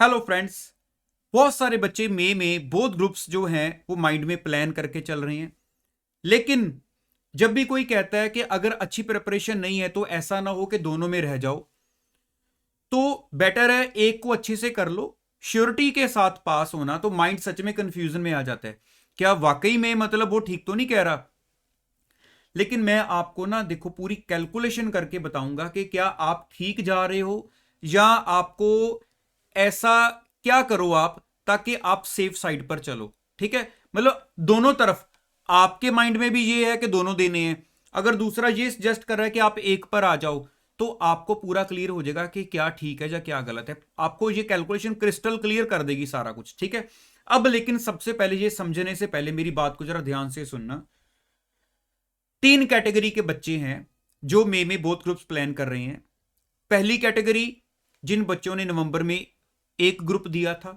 Hello friends. बहुत सारे बच्चे मई में बोथ ग्रुप्स जो हैं वो माइंड में प्लान करके चल रहे हैं। लेकिन जब भी कोई कहता है कि अगर अच्छी प्रिपरेशन नहीं है तो ऐसा ना हो कि दोनों में रह जाओ, तो बेटर है एक को अच्छे से कर लो। श्योरिटी के साथ पास होना, तो माइंड सच में कंफ्यूजन में आ जाता है। क्या वाकई में मतलब वो ठीक तो नहीं कह रहा? लेकिन मैं आपको ना देखो पूरी कैलकुलेशन करके बताऊंगा कि क्या आप ठीक जा रहे हो या आपको ऐसा क्या करो आप ताकि आप सेफ साइड पर चलो। ठीक है, मतलब दोनों तरफ आपके माइंड में भी ये है कि दोनों देने हैं। अगर दूसरा ये सजेस्ट कर रहा है कि आप एक पर आ जाओ, तो आपको पूरा क्लियर हो जाएगा कि क्या ठीक है या क्या गलत है। आपको ये कैलकुलेशन क्रिस्टल क्लियर कर देगी सारा कुछ। ठीक है, अब लेकिन सबसे पहले ये समझने से पहले मेरी बात को जरा ध्यान से सुनना। तीन कैटेगरी के बच्चे हैं जो मई में बोथ ग्रुप्स प्लान कर रहे हैं। पहली कैटेगरी, जिन बच्चों ने नवंबर में एक ग्रुप दिया था,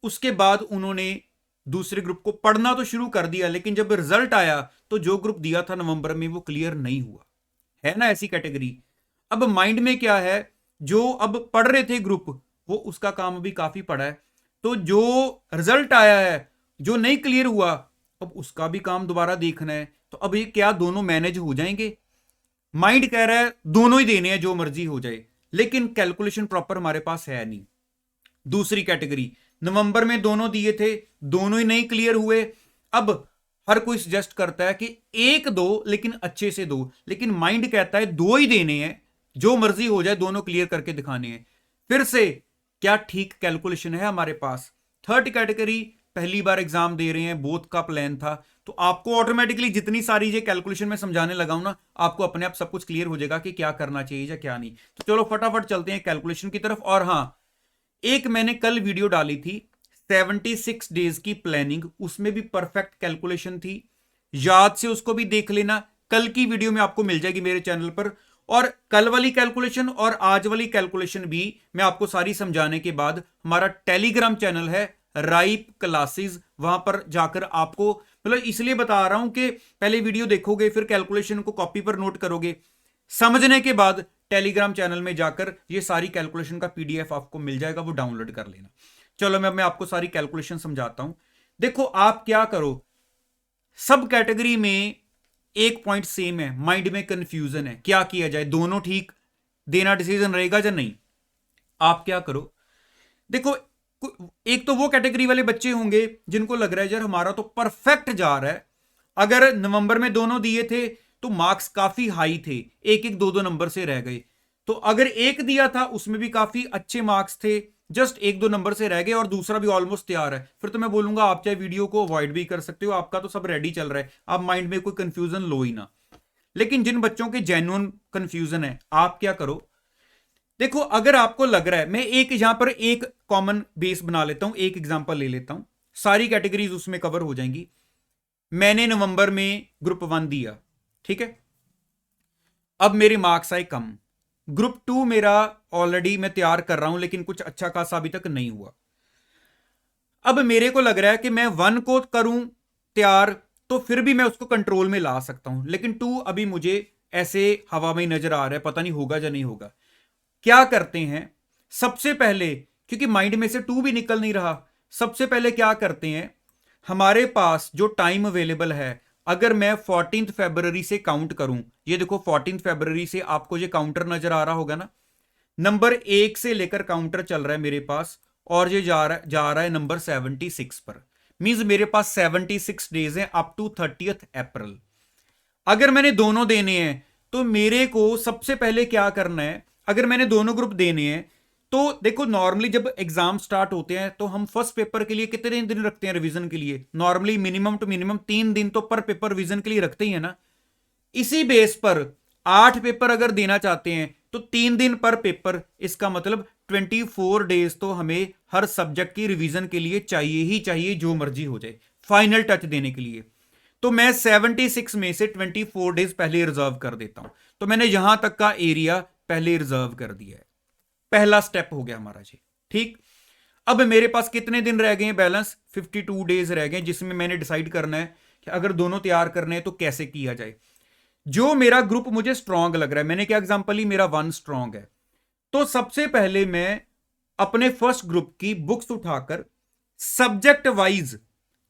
उसके बाद उन्होंने दूसरे ग्रुप को पढ़ना तो शुरू कर दिया, लेकिन जब रिजल्ट आया तो जो ग्रुप दिया था नवंबर में वो क्लियर नहीं हुआ। है ना ऐसी कैटेगरी? अब माइंड में क्या है, जो अब पढ़ रहे थे ग्रुप, वो उसका काम अभी काफी पड़ा है। तो जो रिजल्ट आया है, जो नहीं क्लियर हुआ, अब उसका भी काम दोबारा देखना है। तो अब ये क्या दोनों मैनेज हो जाएंगे? माइंड कह रहा है दोनों ही देने हैं, जो मर्जी हो जाए, लेकिन कैलकुलेशन प्रॉपर हमारे पास है नहीं। दूसरी कैटेगरी, नवंबर में दोनों दिए थे, दोनों ही नहीं क्लियर हुए। अब हर कोई सजेस्ट करता है कि एक दो, लेकिन अच्छे से दो। लेकिन माइंड कहता है दो ही देने हैं, जो मर्जी हो जाए, दोनों क्लियर करके दिखाने हैं। फिर से क्या ठीक कैलकुलेशन है हमारे पास? थर्ड कैटेगरी, पहली बार एग्जाम दे रहे हैं, बोथ का प्लान था, तो आपको ऑटोमेटिकली जितनी सारी ये कैलकुलेशन में समझाने लगा हूं ना, आपको अपने आप सब कुछ क्लियर हो जाएगा कि क्या करना चाहिए या क्या नहीं। तो चलो फटाफट चलते हैं कैलकुलेशन की तरफ। और हां, एक मैंने कल वीडियो डाली थी 76 डेज की प्लानिंग, उसमें भी परफेक्ट कैलकुलेशन थी। याद से उसको भी देख लेना, कल की वीडियो में आपको मिल जाएगी मेरे चैनल पर। और कल वाली कैलकुलेशन और आज वाली कैलकुलेशन भी मैं आपको सारी समझाने के बाद हमारा टेलीग्राम चैनल है राइप क्लासेस, वहां पर जाकर आपको, मतलब इसलिए बता रहा हूं कि पहले वीडियो देखोगे, फिर कैलकुलेशन को कॉपी पर नोट करोगे, समझने के बाद टेलीग्राम चैनल में जाकर ये सारी कैलकुलेशन का पीडीएफ आपको मिल जाएगा, वो डाउनलोड कर लेना। चलो मैं आपको सारी कैलकुलेशन समझाता हूं। देखो आप क्या करो, सब कैटेगरी में एक पॉइंट सेम है, माइंड में कंफ्यूजन है, क्या किया जाए, दोनों ठीक देना डिसीजन रहेगा या नहीं। आप क्या करो, देखो, एक तो वो कैटेगरी वाले बच्चे होंगे जिनको लग रहा है यार हमारा तो परफेक्ट जा रहा है। अगर नवंबर में दोनों दिए थे तो मार्क्स काफी हाई थे, एक एक दो दो नंबर से रह गए। तो अगर एक दिया था उसमें भी काफी अच्छे मार्क्स थे, जस्ट एक दो नंबर से रह गए, और दूसरा भी ऑलमोस्ट तैयार है, फिर तो मैं बोलूंगा आप चाहे वीडियो को अवॉइड भी कर सकते हो, आपका तो सब रेडी चल रहा है, आप माइंड में कोई कंफ्यूजन लो ही ना। लेकिन जिन बच्चों के जेन्युइन कंफ्यूजन है, आप क्या करो, देखो अगर आपको लग रहा है, मैं एक यहां पर एक कॉमन बेस बना लेता हूं, एक एग्जांपल ले लेता हूं, सारी कैटेगरीज उसमें कवर हो जाएंगी। मैंने नवंबर में ग्रुप 1 दिया, ठीक है, अब मेरे मार्क्स आए कम। ग्रुप 2 मेरा ऑलरेडी मैं तैयार कर रहा हूं, लेकिन कुछ अच्छा खासा अभी तक नहीं हुआ। अब मेरे को लग रहा है कि मैं 1 को करूं तैयार, तो फिर भी मैं उसको कंट्रोल में ला सकता हूं, लेकिन 2 अभी मुझे ऐसे हवा में नजर आ रहा है, पता नहीं होगा या नहीं होगा। क्या करते हैं, सबसे पहले, क्योंकि माइंड में से 2 भी निकल नहीं रहा, सबसे पहले क्या करते हैं, हमारे पास जो टाइम अवेलेबल है, अगर मैं 14 फरवरी से काउंट करूं, ये देखो 14 फरवरी से आपको ये काउंटर नजर आ रहा होगा ना, नंबर 1 से लेकर काउंटर चल रहा है मेरे पास, और ये जा रहा है नंबर 76 पर। मींस मेरे पास 76 डेज हैं अप टू 30 अप्रैल। अगर मैंने दोनों देने हैं तो मेरे को सबसे पहले क्या करना है, अगर मैंने दोनों ग्रुप देने हैं, तो देखो नॉर्मली जब एग्जाम स्टार्ट होते हैं तो हम फर्स्ट पेपर के लिए कितने दिन रखते हैं रिवीजन के लिए? नॉर्मली मिनिमम टू मिनिमम 3 दिन तो पर पेपर रिवीजन के लिए रखते ही है ना। इसी बेस पर 8 पेपर अगर देना चाहते हैं तो 3 दिन पर पेपर, इसका मतलब 24 डेज तो हमें हर सब्जेक्ट की रिवीजन के लिए चाहिए ही चाहिए, जो मर्जी हो जाए, फाइनल टच देने के लिए। तो मैं 76 में से 24 डेज पहले रिजर्व कर देता हूं। तो मैंने यहां तक का एरिया पहले रिजर्व कर दिया है, पहला स्टेप हो गया हमारा जी। ठीक, अब मेरे पास कितने दिन रह गए हैं बैलेंस? 52 डेज रह गए, जिसमें मैंने डिसाइड करना है कि अगर दोनों तैयार करने हैं तो कैसे किया जाए। जो मेरा ग्रुप मुझे स्ट्रांग लग रहा है, मैंने क्या एग्जांपल ली, मेरा 1 स्ट्रांग है, तो सबसे पहले मैं अपने फर्स्ट ग्रुप की बुक्स उठाकर सब्जेक्ट वाइज,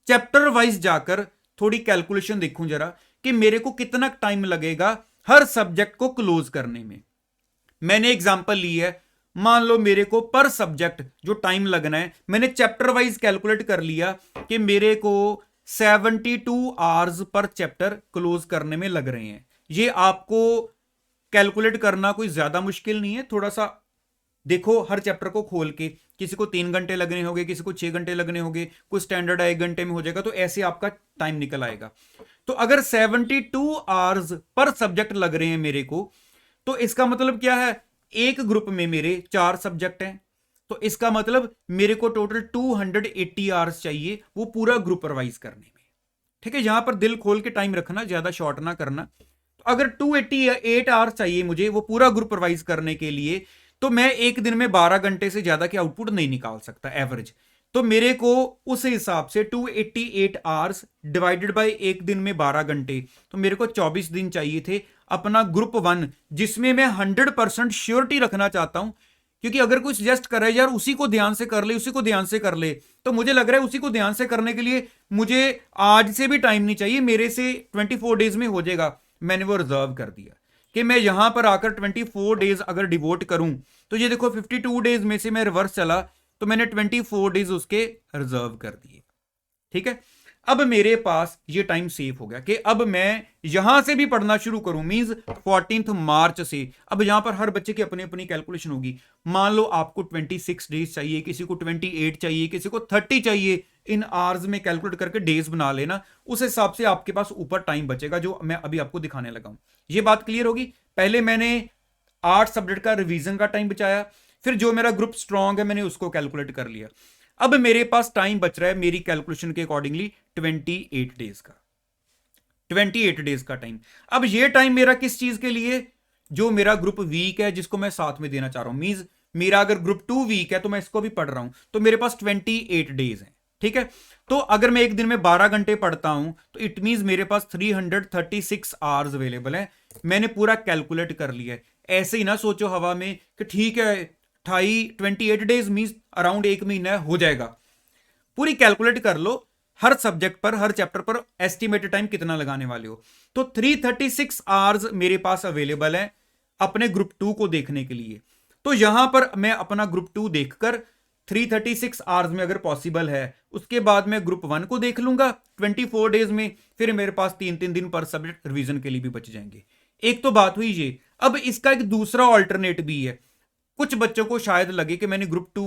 चैप्टर वाइज जाकर थोड़ी कैलकुलेशन देखूं जरा कि मेरे को कितना टाइम लगेगा हर सब्जेक्ट को क्लोज करने में। मैंने एग्जांपल ली है, मान लो मेरे को पर सब्जेक्ट जो टाइम लगना है, मैंने चैप्टर वाइज कैलकुलेट कर लिया कि मेरे को 72 आवर्स पर चैप्टर क्लोज करने में लग रहे हैं। ये आपको कैलकुलेट करना कोई ज्यादा मुश्किल नहीं है, थोड़ा सा देखो हर चैप्टर को खोल के, किसी को 3 घंटे लगने होंगे, किसी को 6 घंटे लगने होंगे, कोई स्टैंडर्ड 1 घंटे में हो जाएगा, तो ऐसे आपका टाइम निकल आएगा। तो अगर 72 आवर्स पर सब्जेक्ट लग रहे हैं मेरे को, तो इसका मतलब क्या है, एक ग्रुप में मेरे 4 सब्जेक्ट हैं, तो इसका मतलब मेरे को टोटल 280 आवर्स चाहिए वो पूरा ग्रुप रिवाइज करने में। ठीक है, यहां पर दिल खोल के टाइम रखना, ज्यादा शॉर्ट ना करना। तो अगर 288 आवर्स चाहिए मुझे वो पूरा ग्रुप रिवाइज करने के लिए, तो मैं एक दिन में 12 घंटे से ज्यादा की आउटपुट नहीं निकाल सकता एवरेज। तो मेरे को उस हिसाब से 288 आवर्स डिवाइडेड बाय एक दिन में 12 घंटे, तो मेरे को 24 दिन चाहिए थे अपना ग्रुप 1, जिसमें मैं 100% श्योरिटी रखना चाहता हूं। क्योंकि अगर कोई सजेस्ट कर रहा है यार उसी को ध्यान से कर ले, उसी को ध्यान से कर ले, तो मुझे लग रहा है उसी को ध्यान से करने के लिए मुझे आज से भी टाइम नहीं चाहिए, मेरे से 24 डेज में हो जाएगा। मैंने वो रिजर्व कर दिया कि मैं यहां पर आकर 24 डेज अगर डिवोट करूं, तो ये देखो 52 डेज में से मैं रिवर्स चला, तो मैंने 24 डेज उसके रिजर्व कर दिए। ठीक है, अब मेरे पास ये टाइम सेव हो गया कि अब मैं यहां से भी पढ़ना शुरू करूं, मींस 14 मार्च से। अब यहां पर हर बच्चे की अपनी अपनी कैलकुलेशन होगी। मान लो आपको 26 डेज चाहिए, किसी को 28 चाहिए, किसी को 30 चाहिए, इन आवर्स में कैलकुलेट करके डेज बना लेना, उस हिसाब से आपके पास ऊपर टाइम बचेगा जो मैं अभी आपको दिखाने लगा हूं। ये बात क्लियर होगी। पहले मैंने 8 सब्जेक्ट का रिवीजन का टाइम बचाया, फिर जो मेरा ग्रुप स्ट्रांग है मैंने उसको कैलकुलेट कर लिया। अब मेरे पास टाइम बच रहा है मेरी कैलकुलेशन के अकॉर्डिंगली 28 डेज का, 28 डेज का टाइम। अब ये टाइम मेरा किस चीज के लिए, जो मेरा ग्रुप वीक है जिसको मैं साथ में देना चाह रहा हूं, मींस मेरा अगर ग्रुप 2 वीक है तो मैं इसको भी पढ़ रहा हूं, तो मेरे पास 28 डेज है। ठीक है, तो अगर मैं एक दिन में 12 घंटे पढ़ता हूं तो इट मींस मेरे पास 336 आवर्स अवेलेबल है। मैंने पूरा कैलकुलेट कर लिया है। ऐसे ही ना सोचो हवा में कि ठीक है 28 डेज मींस अराउंड एक महीना हो जाएगा। पूरी कैलकुलेट कर लो, हर सब्जेक्ट पर, हर चैप्टर पर एस्टिमेटेड टाइम कितना लगाने वाले हो। तो 336 आवर्स मेरे पास अवेलेबल है अपने ग्रुप 2 को देखने के लिए। तो यहां पर मैं अपना ग्रुप 2 देखकर 336 आवर्स में अगर पॉसिबल है, उसके बाद मैं ग्रुप 1 को देख लूंगा 24 डेज में, फिर मेरे पास 3-3 दिन पर सब्जेक्ट रिवीजन के लिए भी बच जाएंगे। एक तो बात हुई ये। अब इसका एक दूसरा ऑल्टरनेट भी है। कुछ बच्चों को शायद लगे कि मैंने ग्रुप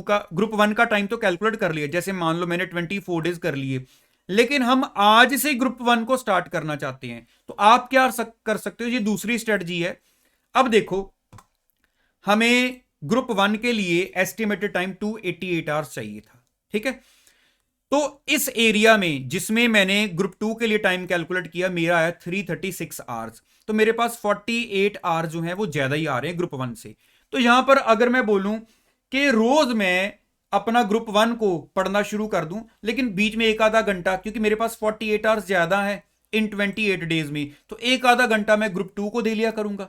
1 का टाइम तो कैलकुलेट कर लिया, जैसे मान लो मैंने 24 डेज कर लिए, लेकिन हम आज से ग्रुप 1 को स्टार्ट करना चाहते हैं, तो आप क्या कर सकते हो, ये दूसरी स्ट्रेटजी है। अब देखो हमें ग्रुप 1 के लिए एस्टिमेटेड टाइम 288 आवर्स चाहिए था। ठीक है, तो इस एरिया में जिसमें मैंने ग्रुप 2 के लिए टाइम कैलकुलेट किया, मेरा आया 336 आवर्स। तो मेरे पास 48 आवर्स जो है वो ज्यादा ही आ रहे हैं ग्रुप 1 से। तो यहां पर अगर मैं बोलूं कि रोज मैं अपना ग्रुप 1 को पढ़ना शुरू कर दूं, लेकिन बीच में एक आधा घंटा, क्योंकि मेरे पास 48 आवर्स ज्यादा है इन 28 डेज में, तो एक आधा घंटा मैं ग्रुप 2 को दे लिया करूंगा।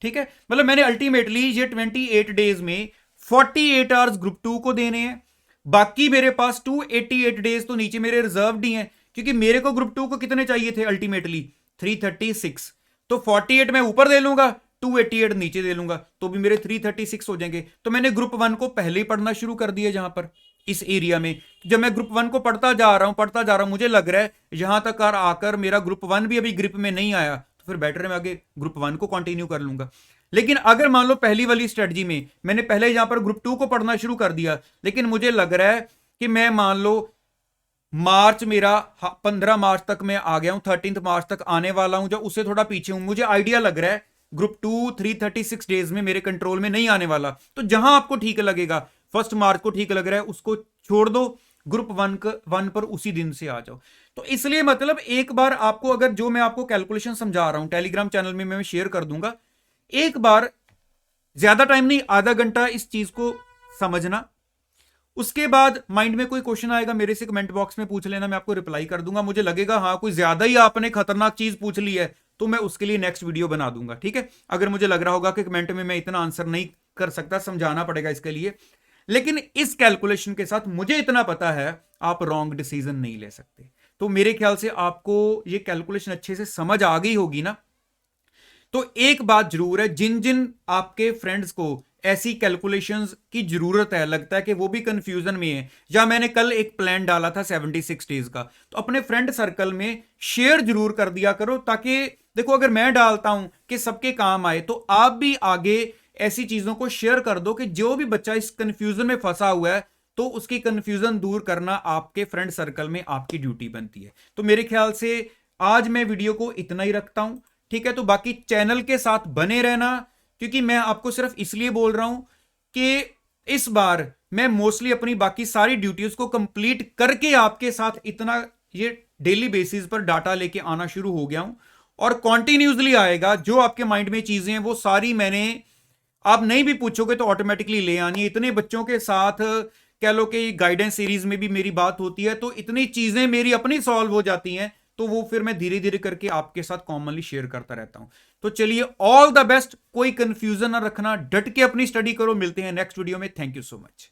ठीक है, मतलब मैंने अल्टीमेटली ये 28 डेज में 48 आवर्स ग्रुप 2 को देने हैं, बाकी मेरे पास 288 डेज तो नीचे मेरे रिजर्व्ड ही हैं, क्योंकि मेरे को ग्रुप 2 को कितने चाहिए थे अल्टीमेटली 336। तो 48 मैं ऊपर दे लूंगा, 288 नीचे दे लूंगा, तो भी मेरे 336 हो जाएंगे। तो मैंने ग्रुप 1 को पहले ही पढ़ना शुरू कर दिया। जहां पर इस एरिया में जब मैं ग्रुप 1 को पढ़ता जा रहा हूं, मुझे लग रहा है यहां तक आकर मेरा ग्रुप 1 भी अभी ग्रिप में नहीं आया, तो फिर बेटर है मैं आगे ग्रुप 1 को कंटिन्यू कर लूंगा। लेकिन अगर मान लो पहली वाली स्ट्रेटजी में मैंने पहले यहां पर ग्रुप 2 को पढ़ना शुरू कर दिया, लेकिन मुझे लग रहा है कि मैं मान लो मार्च मेरा 15 मार्च तक मैं आ गया हूं, 13 मार्च तक आने वाला हूं, जो उससे थोड़ा पीछे हूं, मुझे आइडिया लग रहा है ग्रुप 2 336 डेज में मेरे कंट्रोल में नहीं आने वाला। तो जहां आपको ठीक लगेगा, 1 मार्च को ठीक लग रहा है उसको छोड़ दो, ग्रुप 1 पर उसी दिन से आ जाओ। तो इसलिए मतलब एक बार आपको, अगर जो मैं आपको कैलकुलेशन समझा रहा हूं टेलीग्राम चैनल में मैं शेयर कर दूंगा, एक बार ज्यादा टाइम नहीं, आधा घंटा इस चीज को समझना। उसके बाद माइंड में कोई क्वेश्चन आएगा मेरे से कमेंट बॉक्स में पूछ लेना, मैं आपको रिप्लाई कर दूंगा। मुझे लगेगा हाँ कोई ज्यादा ही आपने खतरनाक चीज पूछ ली है, तो मैं उसके लिए नेक्स्ट वीडियो बना दूंगा। ठीक है, अगर मुझे लग रहा होगा कि कमेंट में मैं इतना आंसर नहीं कर सकता, समझाना पड़ेगा इसके लिए। लेकिन इस कैलकुलेशन के साथ मुझे इतना पता है आप रॉन्ग डिसीजन नहीं ले सकते। तो मेरे ख्याल से आपको ये कैलकुलेशन अच्छे से समझ आ गई होगी ना। तो एक बात जरूर है, जिन जिन आपके फ्रेंड्स को ऐसी कैलकुलेशंस की जरूरत है, लगता है कि वो भी कंफ्यूजन में है, या मैंने कल एक प्लान डाला था 76 डेज का, तो अपने फ्रेंड सर्कल में शेयर जरूर कर दिया करो, ताकि देखो अगर मैं डालता हूं कि सबके काम आए, तो आप भी आगे ऐसी चीजों को शेयर कर दो कि जो भी बच्चा इस कंफ्यूजन में फंसा हुआ है, तो उसकी कंफ्यूजन दूर करना आपके फ्रेंड सर्कल में आपकी ड्यूटी बनती है। तो मेरे ख्याल से आज मैं वीडियो को इतना ही रखता हूं, ठीक है। तो बाकी चैनल के साथ बने रहना, क्योंकि मैं आपको सिर्फ इसलिए बोल रहा हूं कि इस बार मैं मोस्टली अपनी बाकी सारी ड्यूटीज को कंप्लीट करके आपके साथ इतना ये डेली बेसिस पर डाटा लेके आना शुरू हो गया हूं, और कॉन्टिन्यूसली आएगा। जो आपके माइंड में चीजें हैं वो सारी मैंने, आप नहीं भी पूछोगे तो ऑटोमेटिकली ले आनी है। इतने बच्चों के साथ कह लो कि गाइडेंस सीरीज में भी मेरी बात होती है, तो इतनी चीजें मेरी अपनी सॉल्व हो जाती हैं, तो वो फिर मैं धीरे धीरे करके आपके साथ कॉमनली शेयर करता रहता हूं। तो चलिए, ऑल द बेस्ट, कोई कंफ्यूजन ना रखना, डट के अपनी स्टडी करो। मिलते हैं नेक्स्ट वीडियो में। Thank you so much.